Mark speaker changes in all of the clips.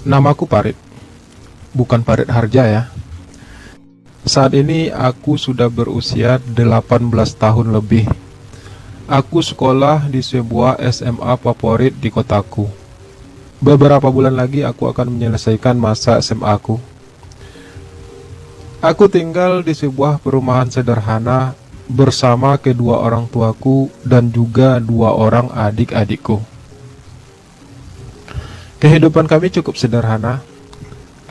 Speaker 1: Namaku Parit, bukan Parit Harja ya. Saat ini aku sudah berusia 18 tahun lebih. Aku sekolah di sebuah SMA favorit di kotaku. Beberapa bulan lagi aku akan menyelesaikan masa SMA aku. Aku tinggal di sebuah perumahan sederhana bersama kedua orang tuaku dan juga dua orang adik-adikku. Kehidupan kami cukup sederhana.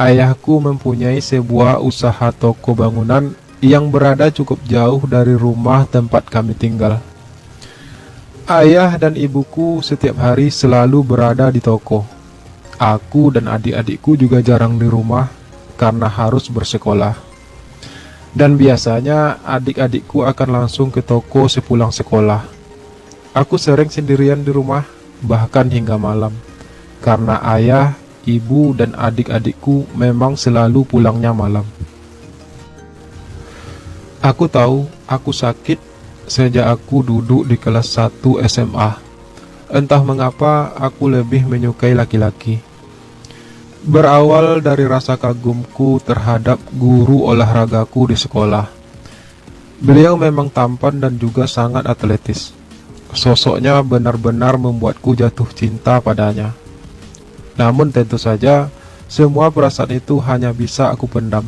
Speaker 1: Ayahku mempunyai sebuah usaha toko bangunan yang berada cukup jauh dari rumah tempat kami tinggal. Ayah dan ibuku setiap hari selalu berada di toko. Aku dan adik-adikku juga jarang di rumah karena harus bersekolah. Dan biasanya adik-adikku akan langsung ke toko sepulang sekolah. Aku sering sendirian di rumah, bahkan hingga malam, karena ayah, ibu, dan adik-adikku memang selalu pulangnya malam. Aku tahu aku sakit sejak aku duduk di kelas 1 SMA. Entah mengapa aku lebih menyukai laki-laki. Berawal dari rasa kagumku terhadap guru olahragaku di sekolah. Beliau memang tampan dan juga sangat atletis. Sosoknya benar-benar membuatku jatuh cinta padanya. Namun tentu saja, semua perasaan itu hanya bisa aku pendam.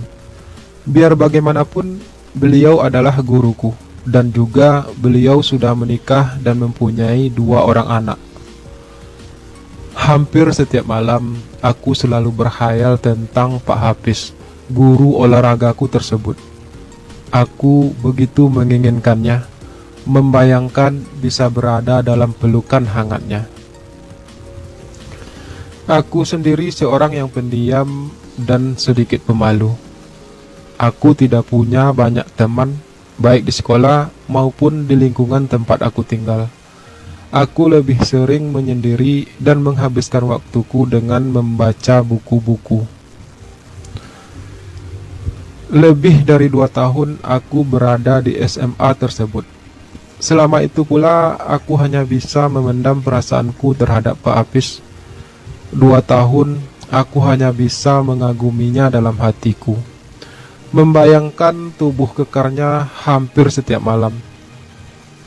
Speaker 1: Biar bagaimanapun, beliau adalah guruku, dan juga beliau sudah menikah dan mempunyai 2 orang anak. Hampir setiap malam, aku selalu berkhayal tentang Pak Hafiz, guru olahragaku tersebut. Aku begitu menginginkannya, membayangkan bisa berada dalam pelukan hangatnya. Aku sendiri seorang yang pendiam dan sedikit pemalu. Aku tidak punya banyak teman, baik di sekolah maupun di lingkungan tempat aku tinggal. Aku lebih sering menyendiri dan menghabiskan waktuku dengan membaca buku-buku. Lebih dari 2 tahun aku berada di SMA tersebut. Selama itu pula aku hanya bisa memendam perasaanku terhadap Pak Hafiz. 2 tahun, aku hanya bisa mengaguminya dalam hatiku, membayangkan tubuh kekarnya hampir setiap malam.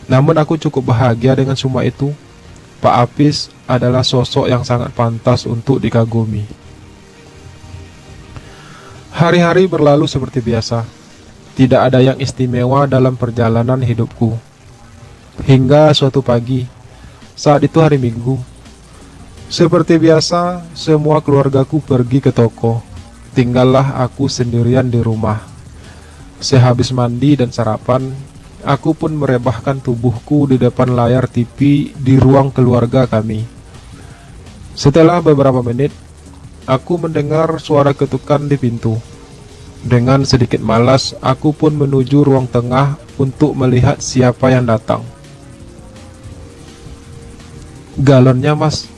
Speaker 1: Namun aku cukup bahagia dengan semua itu. Pak Hafiz adalah sosok yang sangat pantas untuk dikagumi. Hari-hari berlalu seperti biasa. Tidak ada yang istimewa dalam perjalanan hidupku. Hingga suatu pagi, saat itu hari Minggu. Seperti biasa, semua keluargaku pergi ke toko. Tinggallah aku sendirian di rumah. Sehabis mandi dan sarapan, aku pun merebahkan tubuhku di depan layar TV di ruang keluarga kami. Setelah beberapa menit, aku mendengar suara ketukan di pintu. Dengan sedikit malas, aku pun menuju ruang tengah untuk melihat siapa yang datang. "Galonnya, Mas,"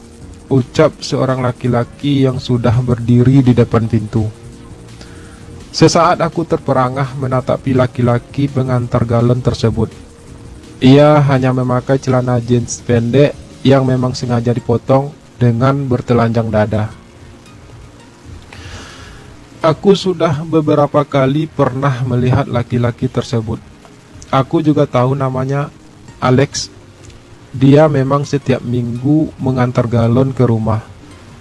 Speaker 1: ucap seorang laki-laki yang sudah berdiri di depan pintu. Sesaat aku terperangah menatapi laki-laki pengantar galon tersebut. Ia hanya memakai celana jeans pendek yang memang sengaja dipotong dengan bertelanjang dada. Aku sudah beberapa kali pernah melihat laki-laki tersebut. Aku juga tahu namanya, Alex. Dia memang setiap minggu mengantar galon ke rumah.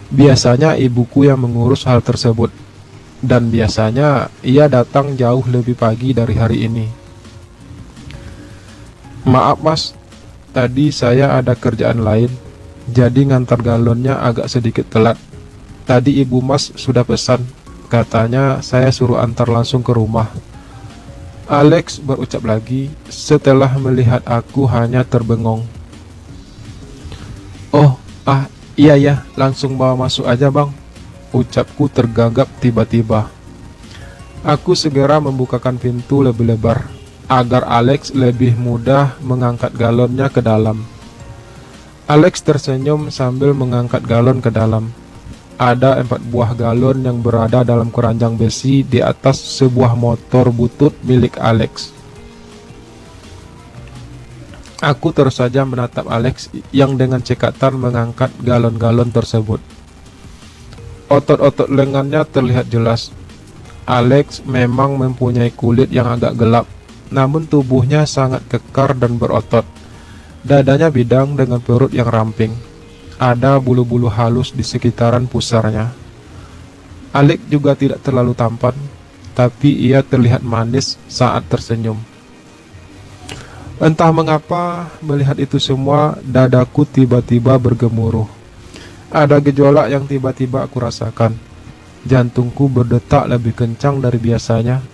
Speaker 1: Biasanya ibuku yang mengurus hal tersebut. Dan biasanya ia datang jauh lebih pagi dari hari ini. "Maaf Mas, tadi saya ada kerjaan lain, jadi ngantar galonnya agak sedikit telat. Tadi ibu Mas sudah pesan, katanya saya suruh antar langsung ke rumah." Alex berucap lagi setelah melihat aku hanya terbengong. "Oh, iya ya, langsung bawa masuk aja bang," ucapku tergagap tiba-tiba. Aku segera membukakan pintu lebih lebar, agar Alex lebih mudah mengangkat galonnya ke dalam. Alex tersenyum sambil mengangkat galon ke dalam. Ada 4 buah galon yang berada dalam keranjang besi di atas sebuah motor butut milik Alex. Aku terus saja menatap Alex yang dengan cekatan mengangkat galon-galon tersebut. Otot-otot lengannya terlihat jelas. Alex memang mempunyai kulit yang agak gelap, namun tubuhnya sangat kekar dan berotot. Dadanya bidang dengan perut yang ramping. Ada bulu-bulu halus di sekitaran pusarnya. Alex juga tidak terlalu tampan, tapi ia terlihat manis saat tersenyum. Entah mengapa, melihat itu semua, dadaku tiba-tiba bergemuruh. Ada gejolak yang tiba-tiba aku rasakan. Jantungku berdetak lebih kencang dari biasanya.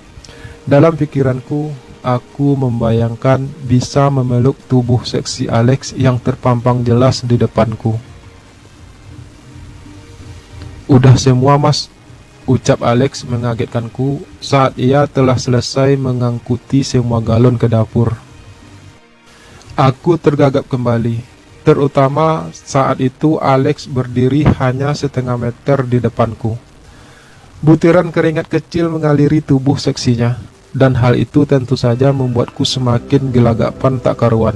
Speaker 1: Dalam pikiranku, aku membayangkan bisa memeluk tubuh seksi Alex yang terpampang jelas di depanku. "Udah semua, Mas," ucap Alex mengagetkanku saat ia telah selesai mengangkuti semua galon ke dapur. Aku tergagap kembali, terutama saat itu Alex berdiri hanya setengah meter di depanku. Butiran keringat kecil mengaliri tubuh seksinya, dan hal itu tentu saja membuatku semakin gelagapan tak karuan.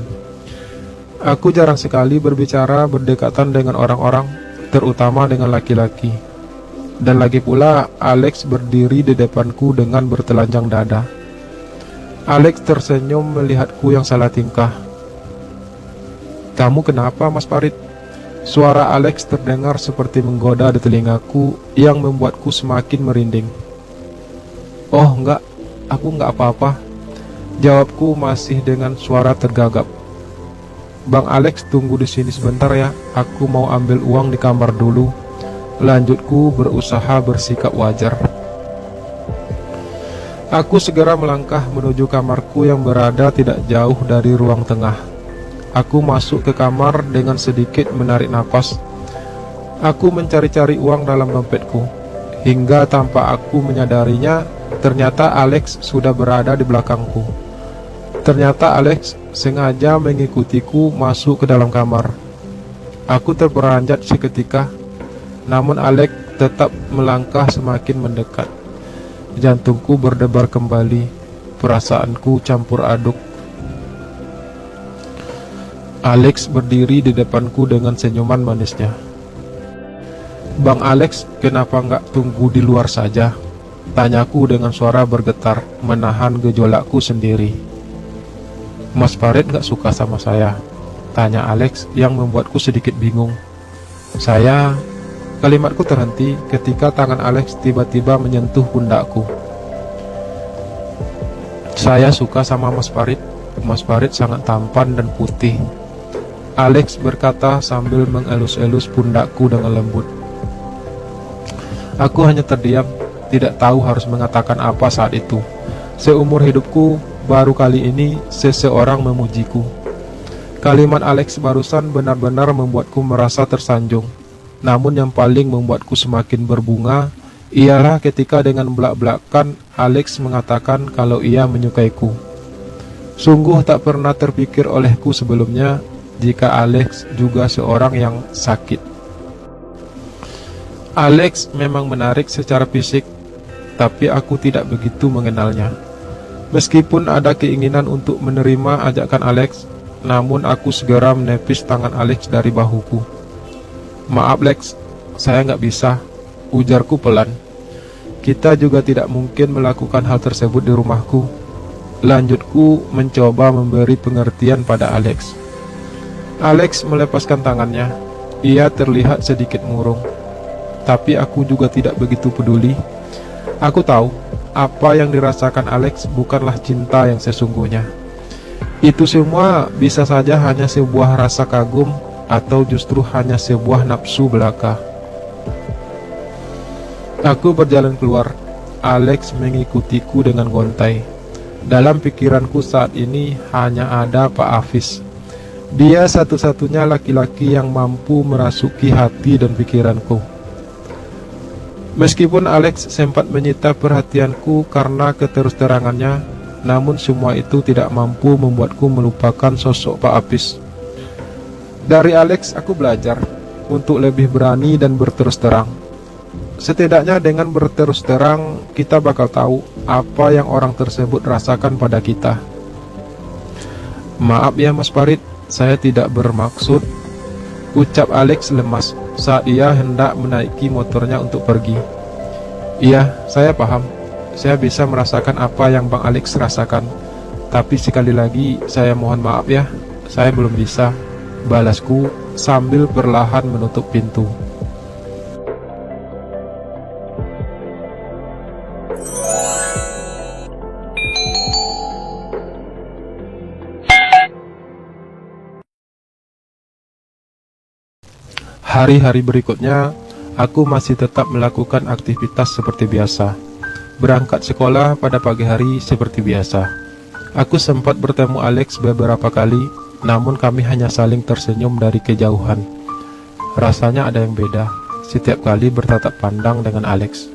Speaker 1: Aku jarang sekali berbicara berdekatan dengan orang-orang, terutama dengan laki-laki. Dan lagi pula, Alex berdiri di depanku dengan bertelanjang dada. Alex tersenyum melihatku yang salah tingkah. "Kamu kenapa, Mas Farid?" Suara Alex terdengar seperti menggoda di telingaku yang membuatku semakin merinding. "Oh enggak, aku enggak apa-apa," jawabku masih dengan suara tergagap. "Bang Alex, tunggu di sini sebentar ya, aku mau ambil uang di kamar dulu," lanjutku berusaha bersikap wajar. Aku segera melangkah menuju kamarku yang berada tidak jauh dari ruang tengah. Aku masuk ke kamar dengan sedikit menarik napas. Aku mencari-cari uang dalam dompetku, hingga tanpa aku menyadarinya, ternyata Alex sudah berada di belakangku. Ternyata Alex sengaja mengikutiku masuk ke dalam kamar. Aku terperanjat seketika, namun Alex tetap melangkah semakin mendekat. Jantungku berdebar kembali, perasaanku campur aduk. Alex berdiri di depanku dengan senyuman manisnya. "Bang Alex, kenapa nggak tunggu di luar saja?" tanyaku dengan suara bergetar, menahan gejolakku sendiri. "Mas Farid nggak suka sama saya?" tanya Alex yang membuatku sedikit bingung. Kalimatku terhenti ketika tangan Alex tiba-tiba menyentuh pundakku. "Saya suka sama Mas Farid. Mas Farid sangat tampan dan putih," Alex berkata sambil mengelus-elus pundakku dengan lembut. Aku hanya terdiam, tidak tahu harus mengatakan apa saat itu. Seumur hidupku, baru kali ini seseorang memujiku. Kalimat Alex barusan benar-benar membuatku merasa tersanjung. Namun yang paling membuatku semakin berbunga ialah ketika dengan belak-belakan Alex mengatakan kalau ia menyukaiku. Sungguh tak pernah terpikir olehku sebelumnya jika Alex juga seorang yang sakit. Alex memang menarik secara fisik, tapi aku tidak begitu mengenalnya. Meskipun ada keinginan untuk menerima ajakan Alex, namun aku segera menepis tangan Alex dari bahuku. "Maaf Lex, saya nggak bisa," ujarku pelan. "Kita juga tidak mungkin melakukan hal tersebut di rumahku," lanjutku mencoba memberi pengertian pada Alex. Alex melepaskan tangannya. Ia terlihat sedikit murung, tapi aku juga tidak begitu peduli. Aku tahu apa yang dirasakan Alex bukanlah cinta yang sesungguhnya. Itu semua bisa saja hanya sebuah rasa kagum atau justru hanya sebuah nafsu belaka. Aku berjalan keluar. Alex mengikutiku dengan gontai. Dalam pikiranku saat ini hanya ada Pak Hafiz. Dia satu-satunya laki-laki yang mampu merasuki hati dan pikiranku. Meskipun Alex sempat menyita perhatianku karena keterus-terangannya, namun semua itu tidak mampu membuatku melupakan sosok Pak Hafiz. Dari Alex aku belajar untuk lebih berani dan berterus terang. Setidaknya dengan berterus terang, kita bakal tahu apa yang orang tersebut rasakan pada kita. "Maaf ya Mas Farid, saya tidak bermaksud," ucap Alex lemas saat ia hendak menaiki motornya untuk pergi. Iya, saya paham. Saya bisa merasakan apa yang Bang Alex rasakan. Tapi sekali lagi, saya mohon maaf ya. Saya belum bisa, balasku sambil perlahan menutup pintu. Hari-hari berikutnya, aku masih tetap melakukan aktivitas seperti biasa. Berangkat sekolah pada pagi hari seperti biasa. Aku sempat bertemu Alex beberapa kali, namun kami hanya saling tersenyum dari kejauhan. Rasanya ada yang beda setiap kali bertatap pandang dengan Alex.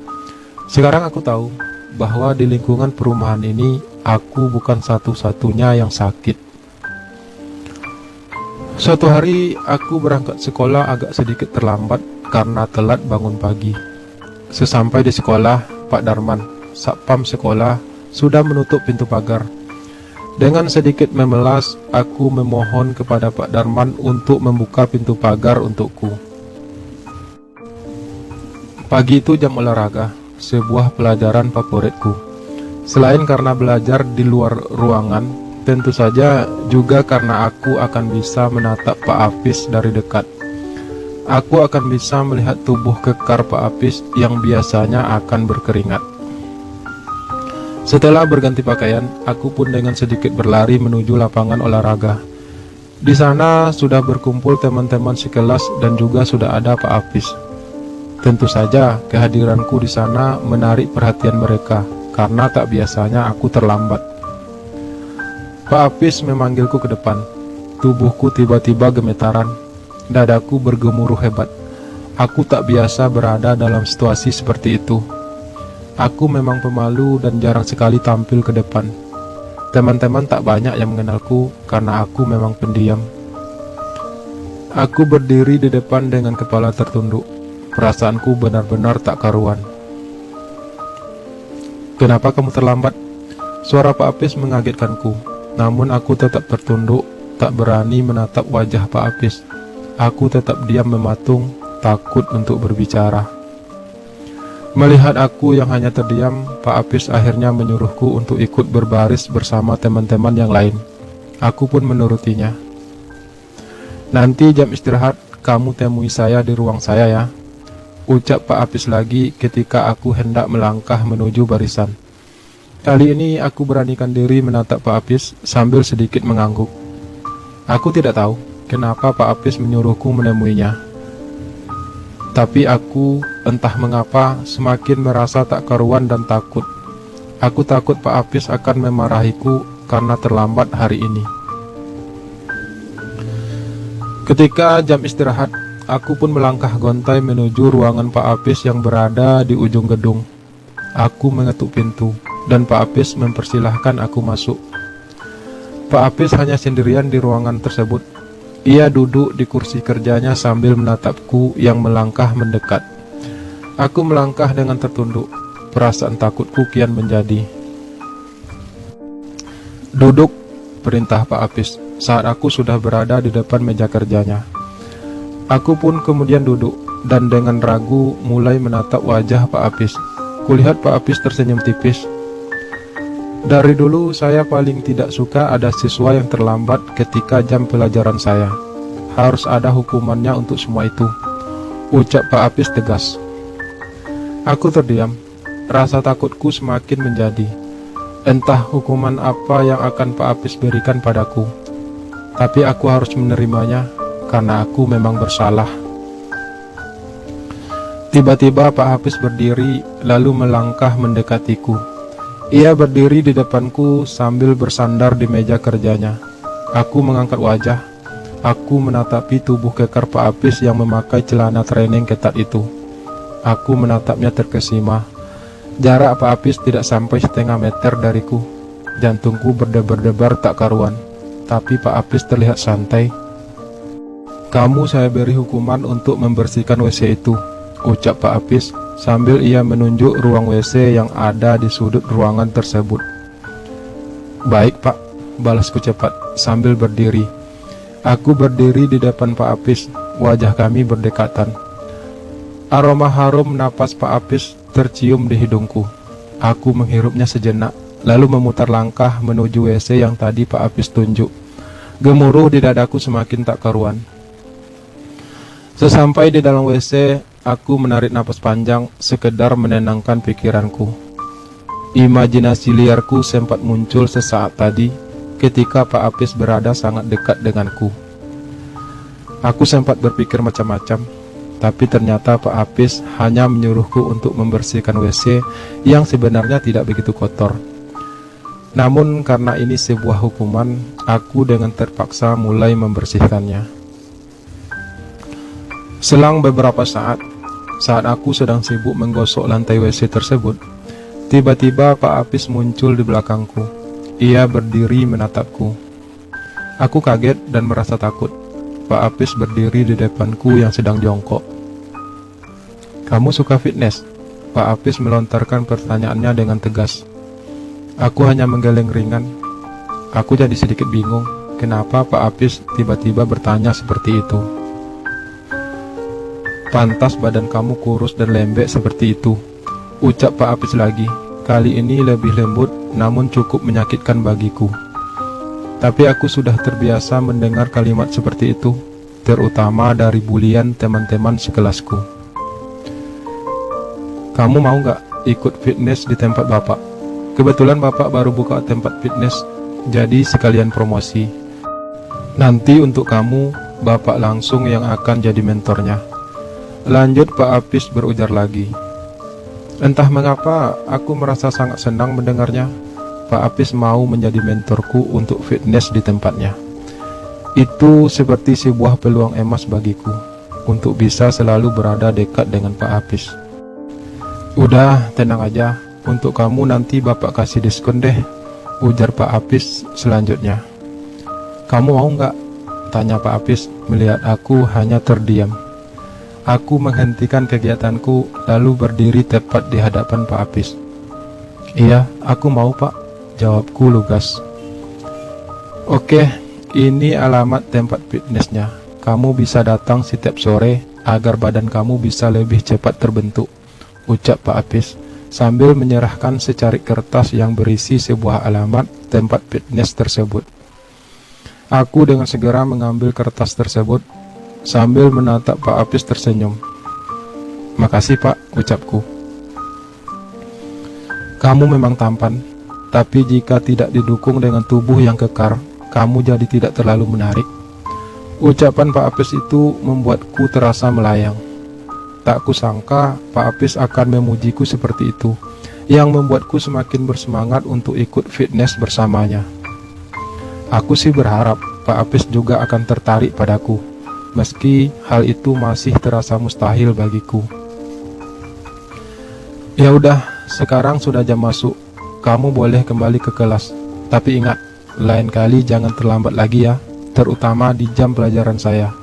Speaker 1: Sekarang aku tahu bahwa di lingkungan perumahan ini, aku bukan satu-satunya yang sakit. Suatu hari, aku berangkat sekolah agak sedikit terlambat karena telat bangun pagi. Sesampai di sekolah, Pak Darman, satpam sekolah, sudah menutup pintu pagar. Dengan sedikit memelas, aku memohon kepada Pak Darman untuk membuka pintu pagar untukku. Pagi itu jam olahraga, sebuah pelajaran favoritku. Selain karena belajar di luar ruangan, tentu saja juga karena aku akan bisa menatap Pak Apis dari dekat. Aku akan bisa melihat tubuh kekar Pak Apis yang biasanya akan berkeringat. Setelah berganti pakaian, aku pun dengan sedikit berlari menuju lapangan olahraga. Di sana sudah berkumpul teman-teman sekelas dan juga sudah ada Pak Apis. Tentu saja kehadiranku di sana menarik perhatian mereka karena tak biasanya aku terlambat. Pak Apis memanggilku ke depan. Tubuhku tiba-tiba gemetaran. Dadaku bergemuruh hebat. Aku tak biasa berada dalam situasi seperti itu. Aku memang pemalu dan jarang sekali tampil ke depan. Teman-teman tak banyak yang mengenalku karena aku memang pendiam. Aku berdiri di depan dengan kepala tertunduk. Perasaanku benar-benar tak karuan. "Kenapa kamu terlambat?" Suara Pak Apis mengagetkanku. Namun aku tetap tertunduk, tak berani menatap wajah Pak Apis. Aku tetap diam mematung, takut untuk berbicara. Melihat aku yang hanya terdiam, Pak Apis akhirnya menyuruhku untuk ikut berbaris bersama teman-teman yang lain. Aku pun menurutinya. "Nanti jam istirahat, kamu temui saya di ruang saya ya," ucap Pak Apis lagi ketika aku hendak melangkah menuju barisan. Kali ini aku beranikan diri menatap Pak Apis sambil sedikit mengangguk. Aku tidak tahu kenapa Pak Apis menyuruhku menemuinya. Tapi aku entah mengapa semakin merasa tak karuan dan takut. Aku takut Pak Apis akan memarahiku karena terlambat hari ini. Ketika jam istirahat, aku pun melangkah gontai menuju ruangan Pak Apis yang berada di ujung gedung. Aku mengetuk pintu dan Pak Apis mempersilahkan aku masuk. Pak Apis hanya sendirian di ruangan tersebut. Ia duduk di kursi kerjanya sambil menatapku yang melangkah mendekat. Aku melangkah dengan tertunduk. Perasaan takutku kian menjadi. "Duduk," perintah Pak Apis saat aku sudah berada di depan meja kerjanya. Aku pun kemudian duduk dan dengan ragu mulai menatap wajah Pak Apis. Kulihat Pak Apis tersenyum tipis. Dari dulu saya paling tidak suka ada siswa yang terlambat ketika jam pelajaran saya. Harus ada hukumannya untuk semua itu, ucap Pak Apis tegas. Aku terdiam. Rasa takutku semakin menjadi. Entah hukuman apa yang akan Pak Apis berikan padaku. Tapi aku harus menerimanya karena aku memang bersalah. Tiba-tiba Pak Apis berdiri lalu melangkah mendekatiku. Ia berdiri di depanku sambil bersandar di meja kerjanya. Aku mengangkat wajah. Aku menatapi tubuh kekar Pak Apis yang memakai celana training ketat itu. Aku menatapnya terkesima. Jarak Pak Apis tidak sampai setengah meter dariku. Jantungku berdebar-debar tak karuan. Tapi Pak Apis terlihat santai. "Kamu saya beri hukuman untuk membersihkan WC itu," ucap Pak Apis sambil ia menunjuk ruang WC yang ada di sudut ruangan tersebut. "Baik Pak," balasku cepat sambil berdiri. Aku berdiri di depan Pak Apis, wajah kami berdekatan. Aroma harum napas Pak Apis tercium di hidungku. Aku menghirupnya sejenak, lalu memutar langkah menuju WC yang tadi Pak Apis tunjuk. Gemuruh di dadaku semakin tak karuan. Sesampai di dalam WC, aku menarik napas panjang, sekedar menenangkan pikiranku. Imajinasi liarku sempat muncul sesaat tadi, ketika Pak Apis berada sangat dekat denganku. Aku sempat berpikir macam-macam, tapi ternyata Pak Apis hanya menyuruhku untuk membersihkan WC yang sebenarnya tidak begitu kotor. Namun karena ini sebuah hukuman, aku dengan terpaksa mulai membersihkannya. Selang beberapa saat aku sedang sibuk menggosok lantai WC tersebut, tiba-tiba Pak Apis muncul di belakangku. Ia berdiri menatapku. Aku kaget dan merasa takut. Pak Apis berdiri di depanku yang sedang jongkok. "Kamu suka fitness?" Pak Apis melontarkan pertanyaannya dengan tegas. Aku hanya menggeleng ringan. Aku jadi sedikit bingung, kenapa Pak Apis tiba-tiba bertanya seperti itu. "Pantas badan kamu kurus dan lembek seperti itu," ucap Pak Apis lagi. Kali ini lebih lembut, namun cukup menyakitkan bagiku. Tapi aku sudah terbiasa mendengar kalimat seperti itu, terutama dari bulian teman-teman sekelasku. "Kamu mau nggak ikut fitness di tempat Bapak? Kebetulan Bapak baru buka tempat fitness, jadi sekalian promosi. Nanti untuk kamu, Bapak langsung yang akan jadi mentornya," lanjut Pak Apis berujar lagi. Entah mengapa, aku merasa sangat senang mendengarnya. Pak Apis mau menjadi mentorku untuk fitness di tempatnya. Itu seperti sebuah peluang emas bagiku, untuk bisa selalu berada dekat dengan Pak Apis. "Udah, tenang aja. Untuk kamu nanti Bapak kasih diskon deh," ujar Pak Apis selanjutnya. "Kamu mau nggak?" tanya Pak Apis melihat aku hanya terdiam. Aku menghentikan kegiatanku lalu berdiri tepat di hadapan Pak Apis. "Iya, aku mau Pak," jawabku lugas. "Oke, ini alamat tempat fitnessnya. Kamu bisa datang setiap sore agar badan kamu bisa lebih cepat terbentuk," ucap Pak Apis sambil menyerahkan secarik kertas yang berisi sebuah alamat tempat fitness tersebut. Aku dengan segera mengambil kertas tersebut sambil menatap Pak Apis tersenyum. "Makasih Pak," ucapku. "Kamu memang tampan, tapi jika tidak didukung dengan tubuh yang kekar, kamu jadi tidak terlalu menarik." Ucapan Pak Apis itu membuatku terasa melayang. Tak kusangka Pak Apis akan memujiku seperti itu, yang membuatku semakin bersemangat untuk ikut fitness bersamanya. Aku sih berharap Pak Apis juga akan tertarik padaku, meski hal itu masih terasa mustahil bagiku. "Ya udah, sekarang sudah jam masuk. Kamu boleh kembali ke kelas. Tapi ingat, lain kali jangan terlambat lagi ya, terutama di jam pelajaran saya,"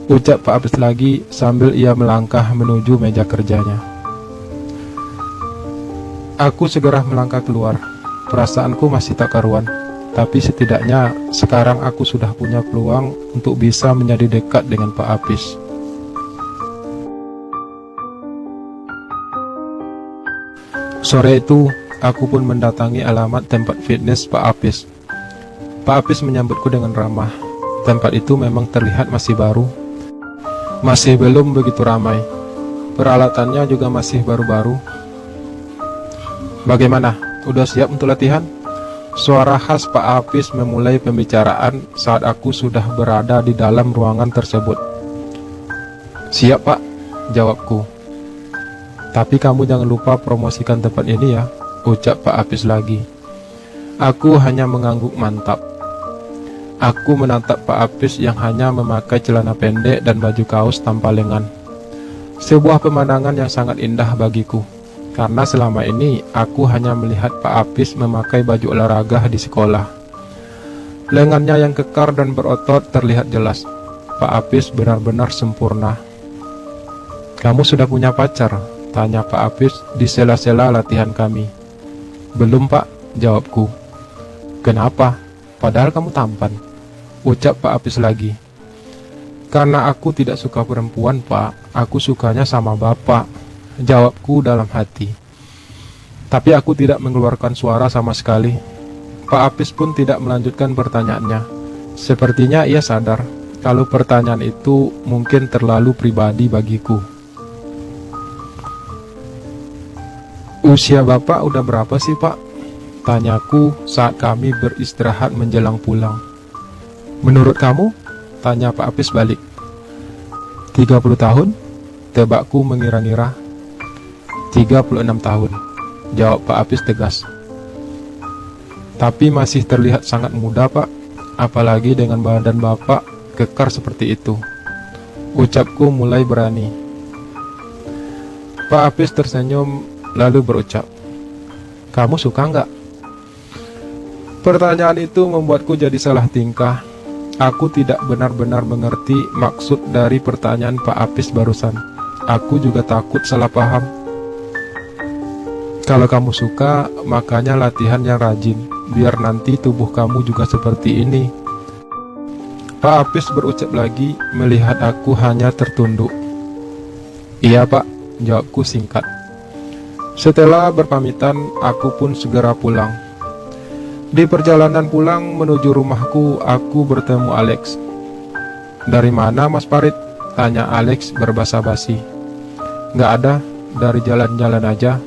Speaker 1: ucap Pak Apis lagi sambil ia melangkah menuju meja kerjanya. Aku segera melangkah keluar. Perasaanku masih tak karuan, tapi setidaknya sekarang aku sudah punya peluang untuk bisa menjadi dekat dengan Pak Apis. Sore itu, aku pun mendatangi alamat tempat fitness Pak Apis. Pak Apis menyambutku dengan ramah. Tempat itu memang terlihat masih baru, masih belum begitu ramai. Peralatannya juga masih baru-baru. "Bagaimana? Udah siap untuk latihan?" Suara khas Pak Apis memulai pembicaraan saat aku sudah berada di dalam ruangan tersebut. "Siap Pak," jawabku. "Tapi kamu jangan lupa promosikan tempat ini ya," ucap Pak Apis lagi. Aku hanya mengangguk mantap. Aku menatap Pak Apis yang hanya memakai celana pendek dan baju kaos tanpa lengan. Sebuah pemandangan yang sangat indah bagiku, karena selama ini aku hanya melihat Pak Apis memakai baju olahraga di sekolah. Lengannya yang kekar dan berotot terlihat jelas. Pak Apis benar-benar sempurna. "Kamu sudah punya pacar?" tanya Pak Apis di sela-sela latihan kami. "Belum Pak," jawabku. "Kenapa? Padahal kamu tampan," ucap Pak Apis lagi. Karena aku tidak suka perempuan, Pak. Aku sukanya sama Bapak, jawabku dalam hati. Tapi aku tidak mengeluarkan suara sama sekali. Pak Apis pun tidak melanjutkan pertanyaannya. Sepertinya ia sadar kalau pertanyaan itu mungkin terlalu pribadi bagiku. Usia Bapak udah berapa sih, Pak? Tanyaku saat kami beristirahat menjelang pulang. Menurut kamu? Tanya Pak Apis balik. 30 tahun? Tebakku mengira-ngira. 36 tahun, jawab Pak Apis tegas. Tapi masih terlihat sangat muda, Pak. Apalagi dengan badan Bapak kekar seperti itu. Ucapku mulai berani. Pak Apis tersenyum lalu berucap, kamu suka nggak? Pertanyaan itu membuatku jadi salah tingkah. Aku tidak benar-benar mengerti maksud dari pertanyaan Pak Apis barusan. Aku juga takut salah paham. Kalau kamu suka, makanya latihan yang rajin, biar nanti tubuh kamu juga seperti ini. Pak Apis berucap lagi, melihat aku hanya tertunduk. Iya, Pak, jawabku singkat. Setelah berpamitan, aku pun segera pulang. Di perjalanan pulang menuju rumahku, aku bertemu Alex. Dari mana, Mas Farid? Tanya Alex berbasa-basi. Nggak ada, dari jalan-jalan aja.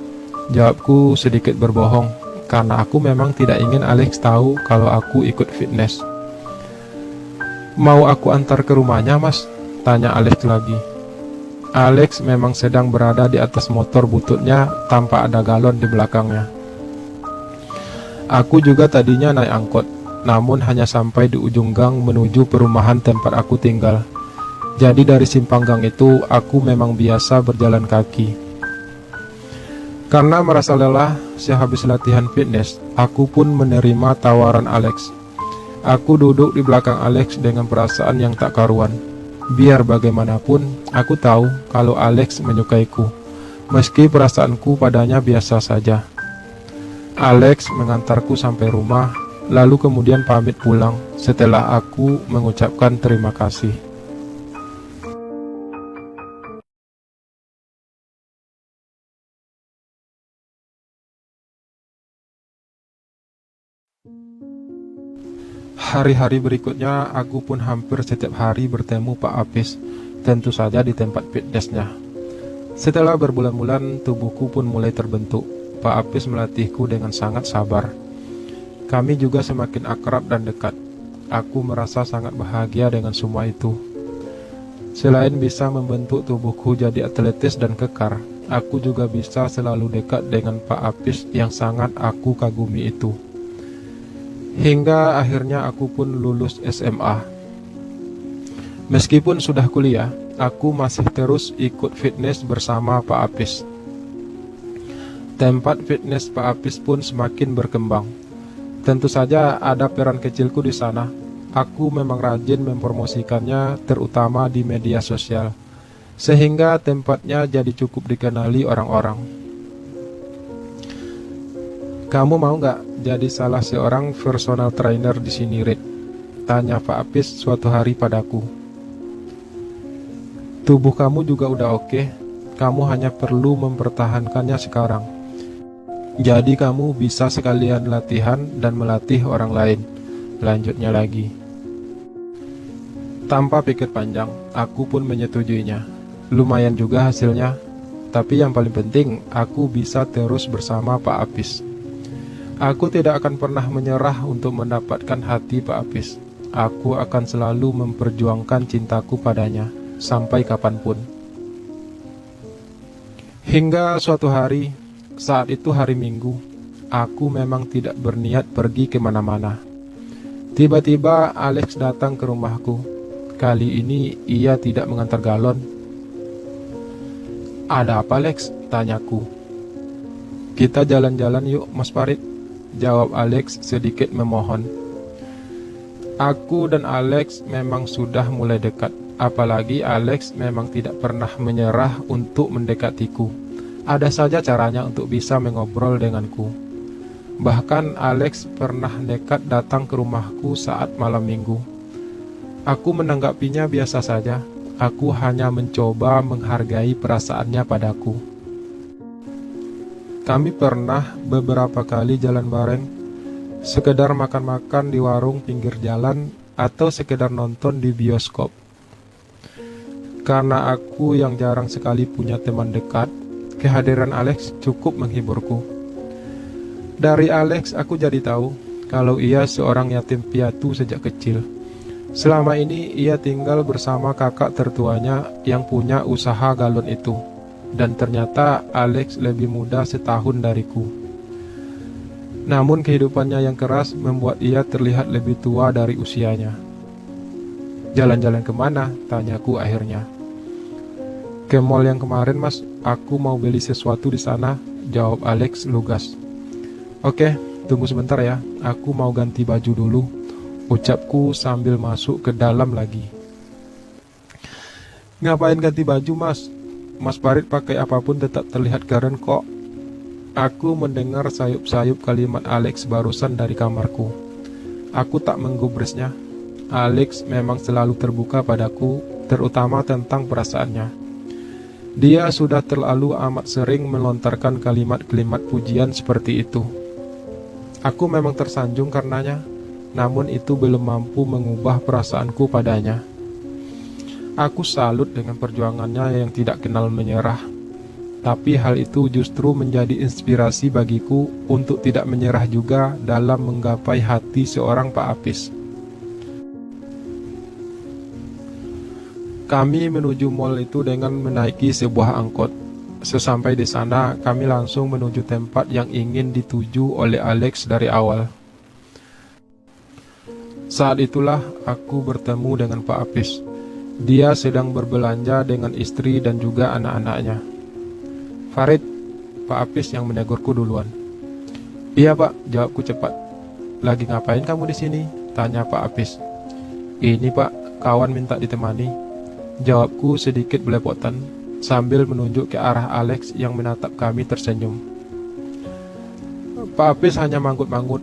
Speaker 1: Jawabku sedikit berbohong, karena aku memang tidak ingin Alex tahu kalau aku ikut fitness. Mau aku antar ke rumahnya, Mas? Tanya Alex lagi. Alex memang sedang berada di atas motor bututnya tanpa ada galon di belakangnya. Aku juga tadinya naik angkot, namun hanya sampai di ujung gang menuju perumahan tempat aku tinggal. Jadi dari simpang gang itu, aku memang biasa berjalan kaki. Karena merasa lelah sehabis latihan fitness, aku pun menerima tawaran Alex. Aku duduk di belakang Alex dengan perasaan yang tak karuan. Biar bagaimanapun, aku tahu kalau Alex menyukaiku, meski perasaanku padanya biasa saja. Alex mengantarku sampai rumah, lalu kemudian pamit pulang setelah aku mengucapkan terima kasih. Hari-hari berikutnya, aku pun hampir setiap hari bertemu Pak Apis, tentu saja di tempat fitnessnya. Setelah berbulan-bulan, tubuhku pun mulai terbentuk. Pak Apis melatihku dengan sangat sabar. Kami juga semakin akrab dan dekat. Aku merasa sangat bahagia dengan semua itu. Selain bisa membentuk tubuhku jadi atletis dan kekar, aku juga bisa selalu dekat dengan Pak Apis yang sangat aku kagumi itu. Hingga akhirnya aku pun lulus SMA. Meskipun sudah kuliah, aku masih terus ikut fitness bersama Pak Apis. Tempat fitness Pak Apis pun semakin berkembang. Tentu saja ada peran kecilku di sana. Aku memang rajin mempromosikannya, terutama di media sosial, sehingga tempatnya jadi cukup dikenali orang-orang. Kamu mau nggak jadi salah seorang personal trainer di sini, Rit? Tanya Pak Apis suatu hari padaku. Tubuh kamu juga udah oke. Kamu hanya perlu mempertahankannya sekarang. Jadi kamu bisa sekalian latihan dan melatih orang lain. Lanjutnya lagi. Tanpa pikir panjang, aku pun menyetujuinya. Lumayan juga hasilnya. Tapi yang paling penting, aku bisa terus bersama Pak Apis. Aku tidak akan pernah menyerah untuk mendapatkan hati Pak Apis. Aku akan selalu memperjuangkan cintaku padanya, sampai kapanpun. Hingga suatu hari, saat itu hari Minggu, aku memang tidak berniat pergi kemana-mana. Tiba-tiba Alex datang ke rumahku. Kali ini ia tidak mengantar galon. Ada apa, Alex? Tanyaku. Kita jalan-jalan yuk, Mas Farid, jawab Alex sedikit memohon. Aku dan Alex memang sudah mulai dekat. Apalagi Alex memang tidak pernah menyerah untuk mendekatiku. Ada saja caranya untuk bisa mengobrol denganku. Bahkan Alex pernah nekat datang ke rumahku saat malam minggu. Aku menanggapinya biasa saja. Aku hanya mencoba menghargai perasaannya padaku. Kami pernah beberapa kali jalan bareng, sekedar makan-makan di warung pinggir jalan atau sekedar nonton di bioskop. Karena aku yang jarang sekali punya teman dekat, kehadiran Alex cukup menghiburku. Dari Alex aku jadi tahu kalau ia seorang yatim piatu sejak kecil. Selama ini ia tinggal bersama kakak tertuanya yang punya usaha galon itu. Dan ternyata Alex lebih muda setahun dariku. Namun kehidupannya yang keras membuat ia terlihat lebih tua dari usianya. Jalan-jalan kemana? Tanyaku akhirnya. Ke mall yang kemarin mas, aku mau beli sesuatu di sana, jawab Alex lugas. Oke, tunggu sebentar ya, aku mau ganti baju dulu, ucapku sambil masuk ke dalam lagi. Ngapain ganti baju mas? Mas Farid pakai apapun tetap terlihat keren kok. Aku mendengar sayup-sayup kalimat Alex barusan dari kamarku. Aku tak menggubrisnya. Alex memang selalu terbuka padaku, terutama tentang perasaannya. Dia sudah terlalu amat sering melontarkan kalimat-kalimat pujian seperti itu. Aku memang tersanjung karenanya, namun itu belum mampu mengubah perasaanku padanya. Aku salut dengan perjuangannya yang tidak kenal menyerah. Tapi hal itu justru menjadi inspirasi bagiku untuk tidak menyerah juga dalam menggapai hati seorang Pak Apis. Kami menuju mall itu dengan menaiki sebuah angkot. Sesampai di sana, kami langsung menuju tempat yang ingin dituju oleh Alex dari awal. Saat itulah aku bertemu dengan Pak Apis. Dia sedang berbelanja dengan istri dan juga anak-anaknya. Farid, Pak Apis yang menegurku duluan. Iya pak, jawabku cepat. Lagi ngapain kamu di sini? Tanya Pak Apis. Ini pak, kawan minta ditemani. Jawabku sedikit belepotan sambil menunjuk ke arah Alex yang menatap kami tersenyum. Pak Apis hanya manggut-manggut.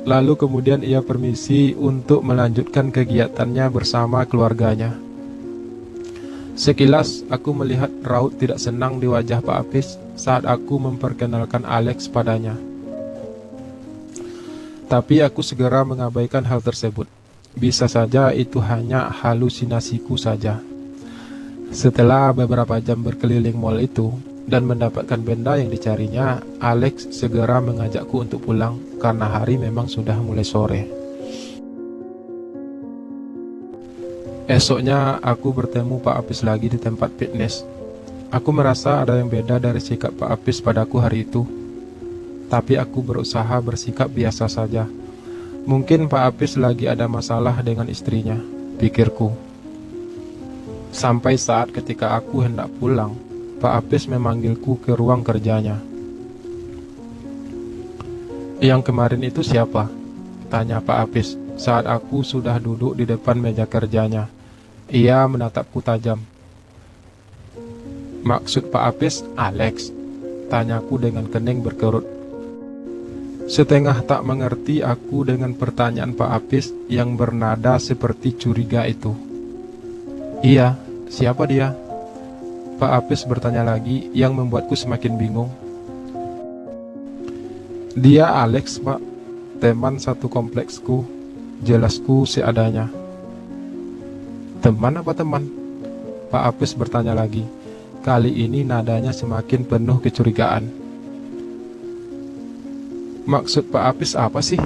Speaker 1: Lalu kemudian ia permisi untuk melanjutkan kegiatannya bersama keluarganya. Sekilas aku melihat raut tidak senang di wajah Pak Apis saat aku memperkenalkan Alex padanya. Tapi aku segera mengabaikan hal tersebut. Bisa saja itu hanya halusinasiku saja. Setelah beberapa jam berkeliling mall itu dan mendapatkan benda yang dicarinya, Alex segera mengajakku untuk pulang karena hari memang sudah mulai sore. Esoknya aku bertemu Pak Apis lagi di tempat fitness. Aku merasa ada yang beda dari sikap Pak Apis padaku hari itu. Tapi aku berusaha bersikap biasa saja. Mungkin Pak Apis lagi ada masalah dengan istrinya, pikirku. Sampai saat ketika aku hendak pulang, Pak Apis memanggilku ke ruang kerjanya. Yang kemarin itu siapa? Tanya Pak Apis saat aku sudah duduk di depan meja kerjanya. Ia menatapku tajam. Maksud Pak Apis, Alex? Tanyaku dengan kening berkerut. Setengah tak mengerti aku dengan pertanyaan Pak Apis yang bernada seperti curiga itu. Iya, siapa dia? Pak Apis bertanya lagi yang membuatku semakin bingung. Dia Alex, Pak. Teman satu kompleksku. Jelasku seadanya. Teman apa teman? Pak Apis bertanya lagi. Kali ini nadanya semakin penuh kecurigaan. Maksud Pak Apis apa sih?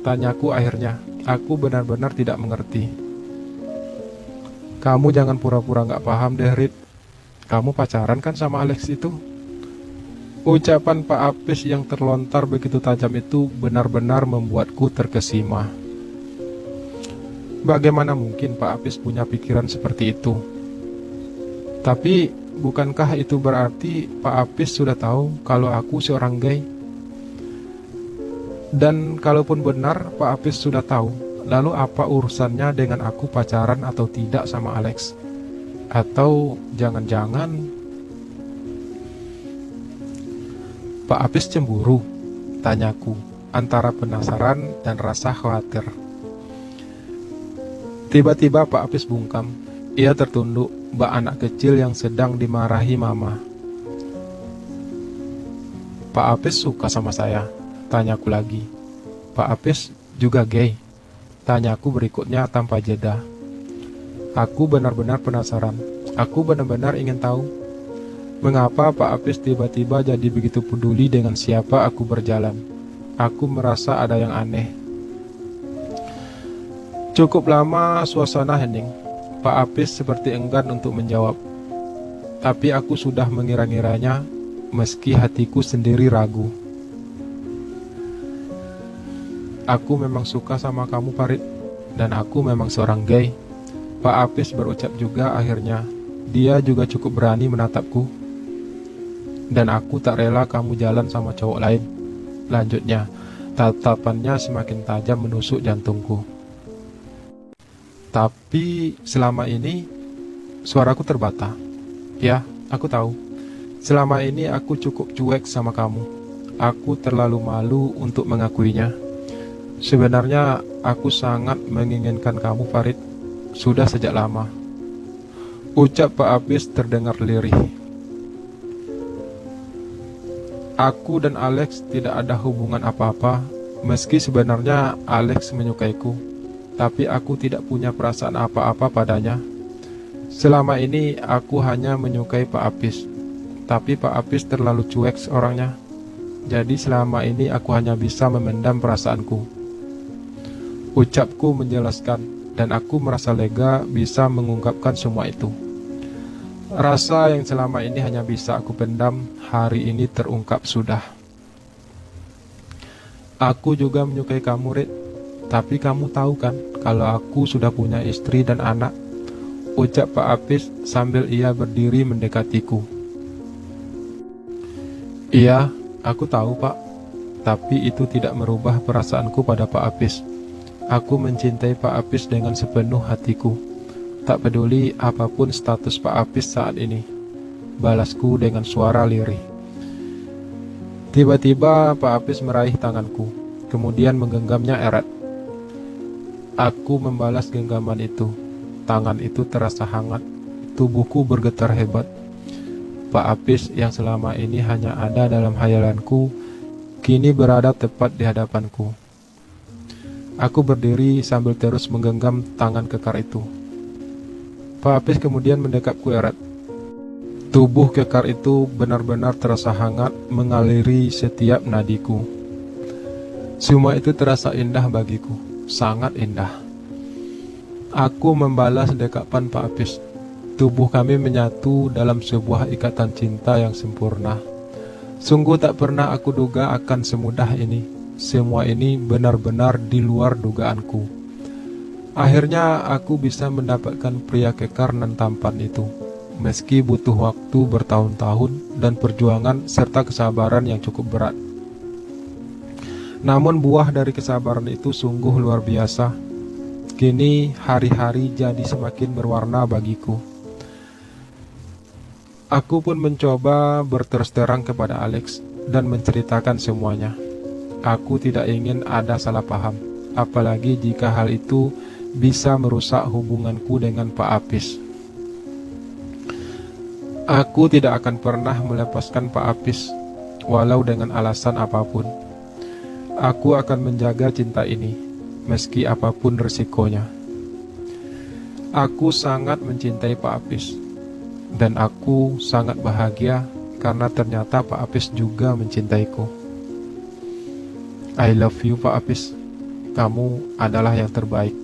Speaker 1: Tanyaku akhirnya. Aku benar-benar tidak mengerti. Kamu jangan pura-pura gak paham deh, Rit. Kamu pacaran kan sama Alex itu? Ucapan Pak Apis yang terlontar begitu tajam itu benar-benar membuatku terkesima. Bagaimana mungkin Pak Apis punya pikiran seperti itu? Tapi, bukankah itu berarti Pak Apis sudah tahu kalau aku seorang gay? Dan kalaupun benar Pak Apis sudah tahu, lalu apa urusannya dengan aku pacaran atau tidak sama Alex? Atau jangan-jangan Pak Apis cemburu? Tanyaku, antara penasaran dan rasa khawatir. Tiba-tiba Pak Apis bungkam. Ia tertunduk, bak anak kecil yang sedang dimarahi mama. Pak Apis suka sama saya, tanyaku lagi. Pak Apis juga gay, tanyaku berikutnya tanpa jeda. Aku benar-benar penasaran. Aku benar-benar ingin tahu mengapa Pak Apis tiba-tiba jadi begitu peduli dengan siapa aku berjalan. Aku merasa ada yang aneh. Cukup lama suasana hening. Pak Apis seperti enggan untuk menjawab. Tapi aku sudah mengira-ngiranya, meski hatiku sendiri ragu. Aku memang suka sama kamu, Farid, dan aku memang seorang gay. Pak Apis berucap juga akhirnya. Dia juga cukup berani menatapku. Dan aku tak rela kamu jalan sama cowok lain. Lanjutnya, tatapannya semakin tajam menusuk jantungku. Tapi selama ini suaraku terbata. Ya, aku tahu. Selama ini aku cukup cuek sama kamu. Aku terlalu malu untuk mengakuinya. Sebenarnya aku sangat menginginkan kamu, Farid. Sudah sejak lama. Ucap Pak Apis terdengar lirih. Aku dan Alex tidak ada hubungan apa-apa, meski sebenarnya Alex menyukaiku. Tapi aku tidak punya perasaan apa-apa padanya. Selama ini aku hanya menyukai Pak Apis. Tapi Pak Apis terlalu cuek orangnya. Jadi selama ini aku hanya bisa memendam perasaanku. Ucapku menjelaskan, dan aku merasa lega bisa mengungkapkan semua itu. Rasa yang selama ini hanya bisa aku pendam, hari ini terungkap sudah. Aku juga menyukai kamu, Rit. Tapi kamu tahu kan, kalau aku sudah punya istri dan anak, ucap Pak Apis sambil ia berdiri mendekatiku. Iya, aku tahu, Pak. Tapi itu tidak merubah perasaanku pada Pak Apis. Aku mencintai Pak Apis dengan sepenuh hatiku. Tak peduli apapun status Pak Apis saat ini. Balasku dengan suara lirih. Tiba-tiba Pak Apis meraih tanganku, kemudian menggenggamnya erat. Aku membalas genggaman itu. Tangan itu terasa hangat. Tubuhku bergetar hebat. Pak Apis yang selama ini hanya ada dalam hayalanku, kini berada tepat di hadapanku. Aku berdiri sambil terus menggenggam tangan kekar itu. Pak Apis kemudian mendekapku erat. Tubuh kekar itu benar-benar terasa hangat mengaliri setiap nadiku. Semua itu terasa indah bagiku. Sangat indah. Aku membalas dekapan Pak Apis. Tubuh kami menyatu dalam sebuah ikatan cinta yang sempurna. Sungguh tak pernah aku duga akan semudah ini. Semua ini benar-benar di luar dugaanku. Akhirnya aku bisa mendapatkan pria kekar dan tampan itu. Meski butuh waktu bertahun-tahun dan perjuangan serta kesabaran yang cukup berat. Namun buah dari kesabaran itu sungguh luar biasa. Kini hari-hari jadi semakin berwarna bagiku. Aku pun mencoba berterus terang kepada Alex dan menceritakan semuanya. Aku tidak ingin ada salah paham, apalagi jika hal itu bisa merusak hubunganku dengan Pak Apis. Aku tidak akan pernah melepaskan Pak Apis, walau dengan alasan apapun. Aku akan menjaga cinta ini, meski apapun resikonya. Aku sangat mencintai Pak Apis, dan aku sangat bahagia karena ternyata Pak Apis juga mencintaiku. I love you, Pak Apis. Kamu adalah yang terbaik.